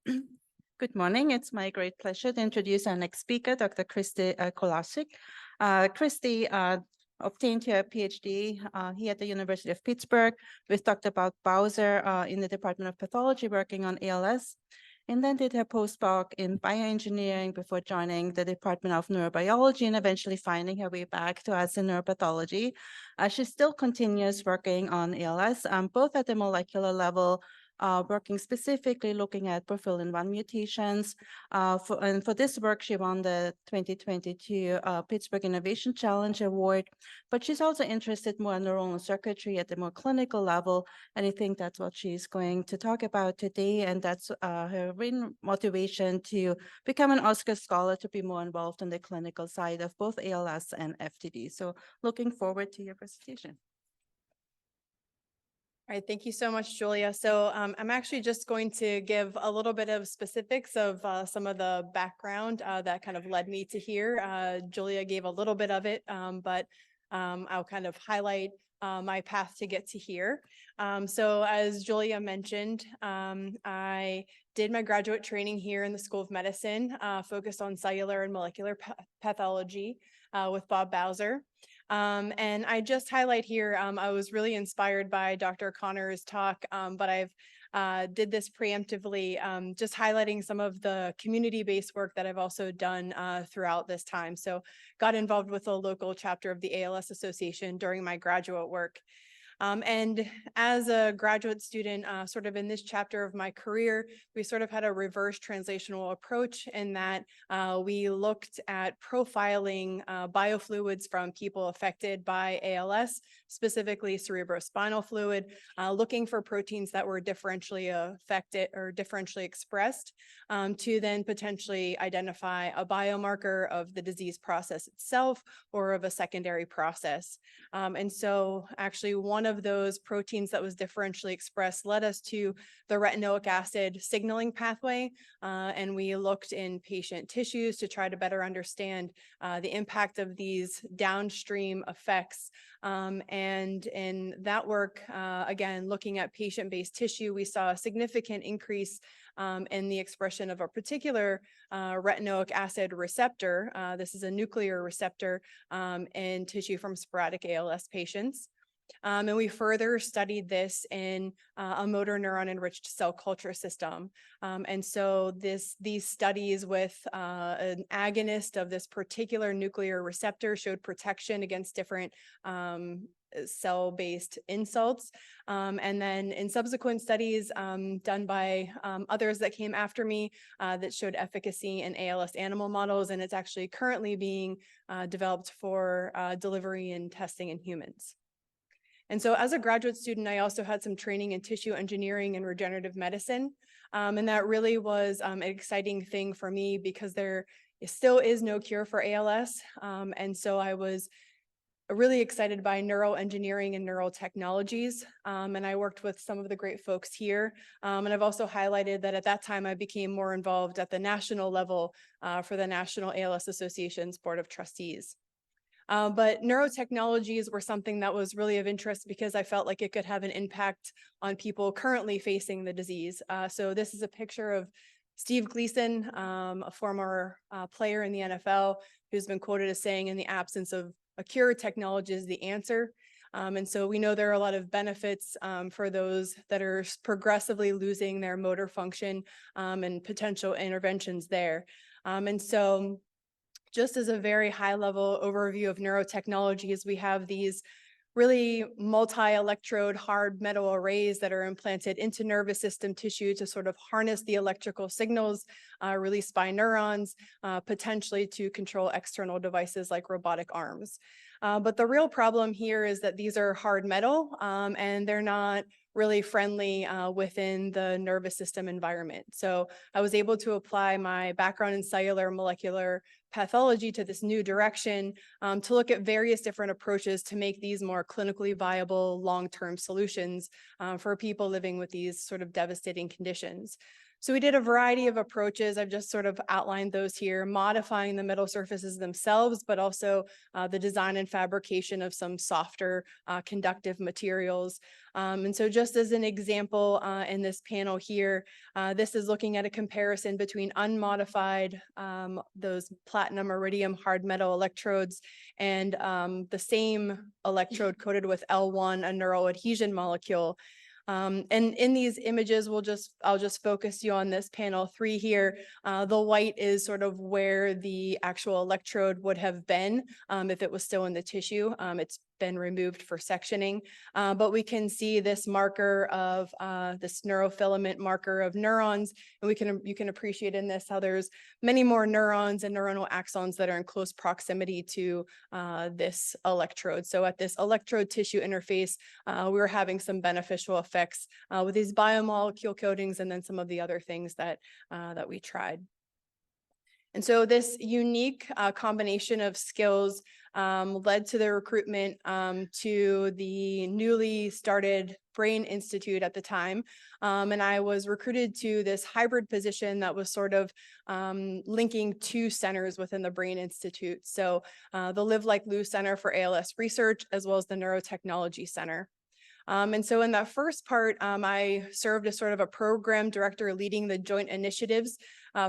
Good morning. It's my great pleasure to introduce our next speaker, Dr. Christi Kolarcik. Christi obtained her PhD here at the University of Pittsburgh with Dr. Bob Bowser in the Department of Pathology working on ALS, and then did her postdoc in bioengineering before joining the Department of Neurobiology and eventually finding her way back to us in neuropathology. She still continues working on ALS, both at the molecular level, working specifically looking at profilin 1 mutations. And for this work, she won the 2022 Pittsburgh Innovation Challenge Award, but she's also interested more in neuronal circuitry at the more clinical level, and I think that's what she's going to talk about today, and that's her main motivation to become an Oscar Scholar, to be more involved on the clinical side of both ALS and FTD. So looking forward to your presentation. All right, thank you so much, Julia. So I'm actually just going to give a little bit of specifics of some of the background that kind of led me to here. Julia gave a little bit of it, but I'll kind of highlight my path to get to here. So as Julia mentioned, I did my graduate training here in the School of Medicine, focused on cellular and molecular pathology with Bob Bowser. And I just highlight here, I was really inspired by Dr. Connor's talk, but I've did this preemptively, just highlighting some of the community-based work that I've also done throughout this time. So got involved with a local chapter of the ALS Association during my graduate work. And as a graduate student, sort of in this chapter of my career, we sort of had a reverse translational approach in that we looked at profiling biofluids from people affected by ALS, specifically cerebrospinal fluid, looking for proteins that were differentially affected or differentially expressed to then potentially identify a biomarker of the disease process itself or of a secondary process. And so actually one of those proteins that was differentially expressed led us to the retinoic acid signaling pathway. And we looked in patient tissues to try to better understand the impact of these downstream effects. And in that work, again, looking at patient-based tissue, we saw a significant increase in the expression of a particular retinoic acid receptor. This is a nuclear receptor in tissue from sporadic ALS patients. And we further studied this in a motor neuron enriched cell culture system. And so these studies with an agonist of this particular nuclear receptor showed protection against different cell-based insults. And then in subsequent studies done by others that came after me that showed efficacy in ALS animal models, and it's actually currently being developed for delivery and testing in humans. And so as a graduate student, I also had some training in tissue engineering and regenerative medicine. And that really was an exciting thing for me because there still is no cure for ALS. And so I was really excited by neuroengineering and neural technologies. And I worked with some of the great folks here. And I've also highlighted that at that time, I became more involved at the national level for the National ALS Association's Board of Trustees. But neurotechnologies were something that was really of interest because I felt like it could have an impact on people currently facing the disease. So this is a picture of Steve Gleason, a former player in the NFL, who's been quoted as saying, in the absence of a cure, technology is the answer. And so we know there are a lot of benefits for those that are progressively losing their motor function and potential interventions there. And so just as a very high level overview of neurotechnologies, we have these really multi-electrode hard metal arrays that are implanted into nervous system tissue to sort of harness the electrical signals released by neurons, potentially to control external devices like robotic arms. But the real problem here is that these are hard metal and they're not really friendly within the nervous system environment. So I was able to apply my background in cellular molecular pathology to this new direction to look at various different approaches to make these more clinically viable long-term solutions for people living with these sort of devastating conditions. So we did a variety of approaches. I've just sort of outlined those here, modifying the metal surfaces themselves, but also the design and fabrication of some softer conductive materials. And so just as an example in this panel here, this is looking at a comparison between unmodified, those platinum iridium hard metal electrodes, and the same electrode coated with L1, a neural adhesion molecule. And in these images, I'll just focus you on this panel 3 here. The white is sort of where the actual electrode would have been if it was still in the tissue. It's been removed for sectioning, but we can see this marker of this neurofilament marker of neurons, and you can appreciate in this how there's many more neurons and neuronal axons that are in close proximity to this electrode. So at this electrode tissue interface, we were having some beneficial effects with these biomolecule coatings, and then some of the other things that we tried. And so this unique combination of skills led to the recruitment to the newly started Brain Institute at the time. And I was recruited to this hybrid position that was sort of linking 2 centers within the Brain Institute. So the Live Like Lou Center for ALS Research, as well as the Neurotechnology Center. And so in that first part, I served as sort of a program director leading the joint initiatives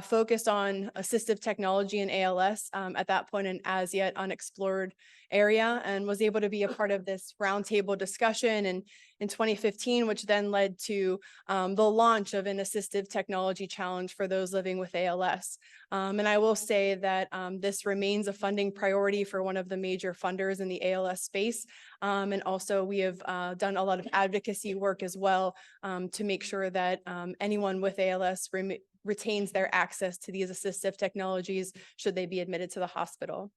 focused on assistive technology in ALS at that point, an as yet unexplored area, and was able to be a part of this roundtable discussion in 2015, which then led to the launch of an assistive technology challenge for those living with ALS. And I will say that this remains a funding priority for one of the major funders in the ALS space. And also we have done a lot of advocacy work as well to make sure that anyone with ALS retains their access to these assistive technologies should they be admitted to the hospital.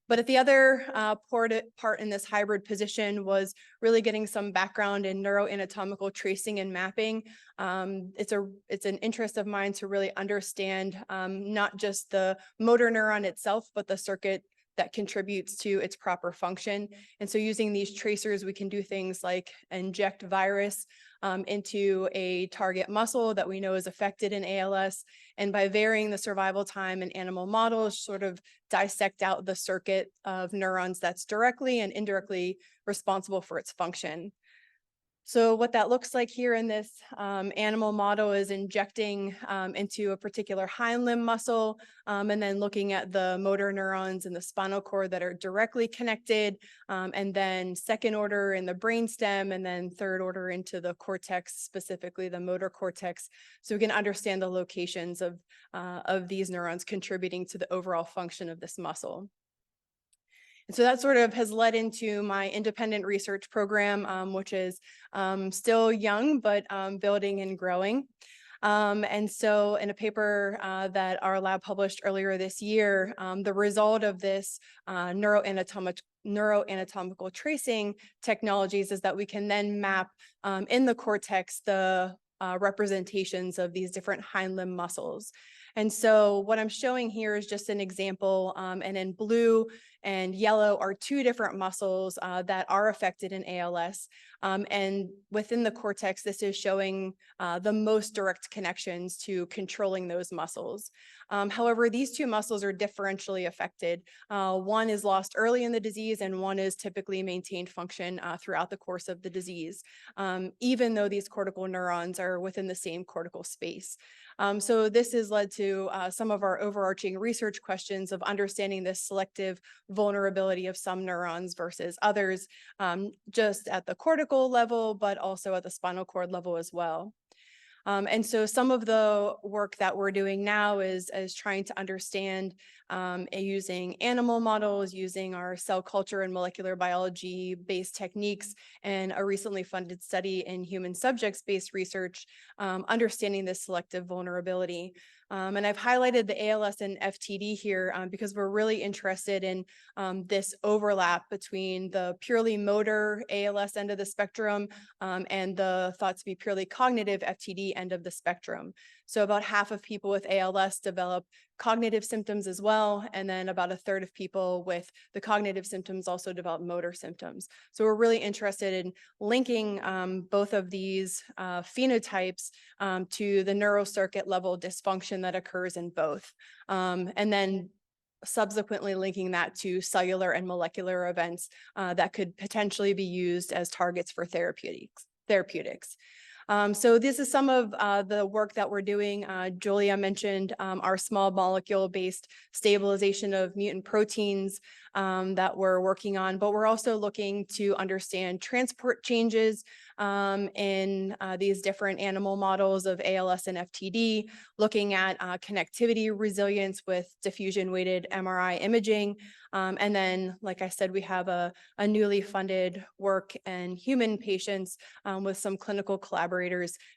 But at the other part in this hybrid position was really getting some background in neuroanatomical tracing and mapping. It's an interest of mine to really understand not just the motor neuron itself, but the circuit that contributes to its proper function. And so using these tracers, we can do things like inject virus into a target muscle that we know is affected in ALS. And by varying the survival time in animal models, sort of dissect out the circuit of neurons that's directly and indirectly responsible for its function. So what that looks like here in this animal model is injecting into a particular hind limb muscle, and then looking at the motor neurons in the spinal cord that are directly connected, and then second order in the brainstem, and then third order into the cortex, specifically the motor cortex, so we can understand the locations of these neurons contributing to the overall function of this muscle. And so that sort of has led into my independent research program, which is still young, but building and growing. And so in a paper that our lab published earlier this year, the result of this neuroanatomical tracing technologies is that we can then map in the cortex the representations of these different hind limb muscles. And so what I'm showing here is just an example, and in blue and yellow are 2 different muscles that are affected in ALS. And within the cortex, this is showing the most direct connections to controlling those muscles. However, these 2 muscles are differentially affected. One is lost early in the disease, and one is typically maintained function throughout the course of the disease, even though these cortical neurons are within the same cortical space. So this has led to some of our overarching research questions of understanding this selective vulnerability of some neurons versus others, just at the cortical level, but also at the spinal cord level as well. And so some of the work that we're doing now is trying to understand using animal models, using our cell culture and molecular biology based techniques, and a recently funded study in human subjects based research, understanding this selective vulnerability. And I've highlighted the ALS and FTD here because we're really interested in this overlap between the purely motor ALS end of the spectrum and the thought to be purely cognitive FTD end of the spectrum. So about half of people with ALS develop cognitive symptoms as well. And then about a third of people with the cognitive symptoms also develop motor symptoms. So we're really interested in linking both of these phenotypes to the neurocircuit level dysfunction that occurs in both. And then subsequently linking that to cellular and molecular events that could potentially be used as targets for therapeutics. So this is some of the work that we're doing. Julia mentioned our small molecule-based stabilization of mutant proteins that we're working on, but we're also looking to understand transport changes in these different animal models of ALS and FTD, looking at connectivity resilience with diffusion-weighted MRI imaging. And then, like I said, we have a newly funded work in human patients with some clinical collaborators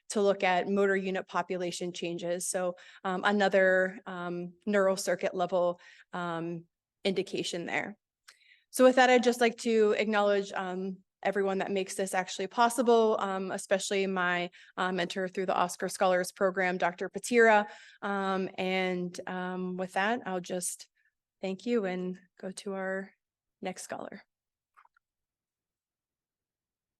to look at motor unit population changes. So another neural circuit level indication there. So with that, I'd just like to acknowledge everyone that makes this actually possible, especially my mentor through the Oscar Scholars Program, Dr. Patira. And with that, I'll just thank you and go to our next scholar.